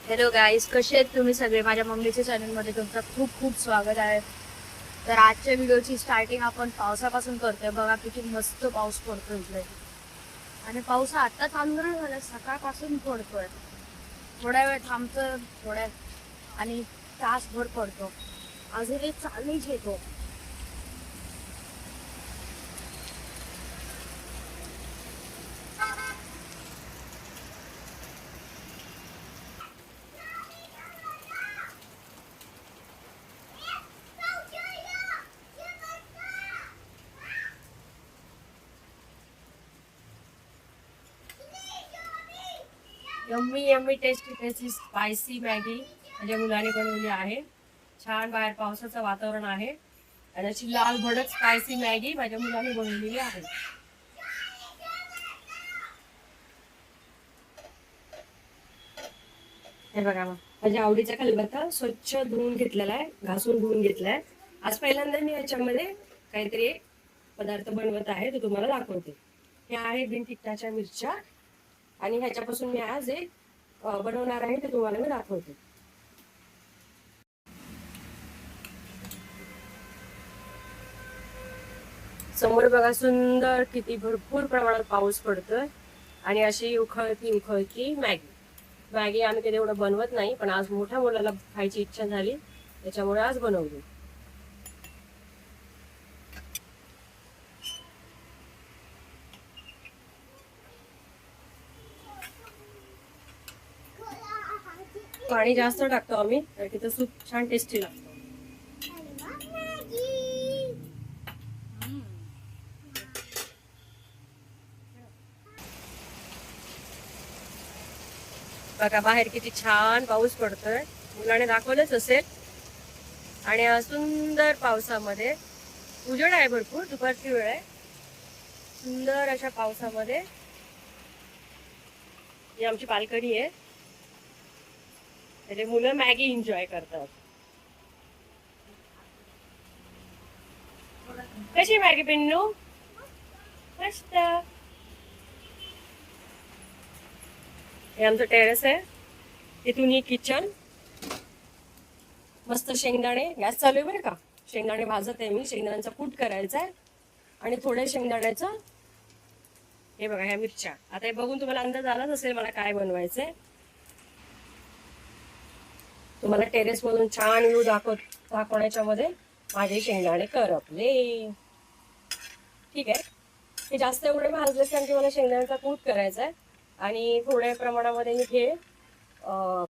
Hello guys, कसे आहेत तुम्ही सगळे? माझ्या मम्मीच्या चॅनलमध्ये तुमचं खूप खूप स्वागत आहे. तर आजच्या व्हिडिओची स्टार्टिंग आपण पावसापासून करतोय. बघा किती मस्त पाऊस पडतोय इकडे. आणि पाऊस आता चालू नाही झाला, सकाळपासून पडतोय. थोड्या वेळ थांबतोय, थोड्या आणि तासभर पडतो. अजून एक चालूच येतो. Yummy yummy tasty tasty spicy Maggi माझ्या मुलाने बनवली आहे. छान बाहेर पावसाचं वातावरण आहे आणि अशी लाल भडक स्पायसी मॅगी माझ्या मुलाने बनवलेली आहे. हे बघा मग माझ्या आवडीचा खलबत्ता स्वच्छ धुवून घेतलेला आहे, घासून धुवून घेतलाय. आज पहिल्यांदा मी याच्यामध्ये काहीतरी एक पदार्थ बनवत आहे, तो तुम्हाला दाखवते. हे आहे बिन तिखटाच्या मिरच्या आणि ह्याच्यापासून मी आज एक बनवणार आहे, ते तुम्हाला मी दाखवते. समोर बघा सुंदर किती भरपूर प्रमाणात पाऊस पडतोय आणि अशी उखळती उखळती मॅगी. मॅगी आम्ही कधी एवढं बनवत नाही, पण आज मोठ्या मुलाला खायची इच्छा झाली त्याच्यामुळे आज बनवली. पाणी जास्त टाकतो आम्ही, तर तिथं सूप छान टेस्टी लागतो. बघा बाहेर किती छान पाऊस पडतोय, मुलाने दाखवलंच असेल. आणि सुंदर पावसामध्ये उजेड आहे, भरपूर दुपारची वेळ आहे. सुंदर अशा पावसामध्ये ही आमची बाल्कनी आहे, त्याचे मुलं मॅगी एन्जॉय करतात. कशी मॅगी पिन्नू? मस्त. हे आमचं टेरेस आहे, इथून ही किचन. मस्त शेंगदाणे, गॅस चालू आहे बरं का. शेंगदाणे भाजत आहे मी, शेंगदाण्यांचा कूट करायचा आहे. आणि थोडे शेंगदाण्याचं हे बघा, ह्या मिरच्या. आता हे बघून तुम्हाला अंदाज आलाच असेल मला काय बनवायचंय. तुम्हाला टेरेस मधून छान व्ह्यू दाखवण्याच्या मध्ये माझे शेंगदाणे करपले. ठीक आहे, हे जास्त एवढे भाजले कारण की मला शेंगदाण्याचा कूट करायचा आहे. आणि थोड्या प्रमाणामध्ये मी हे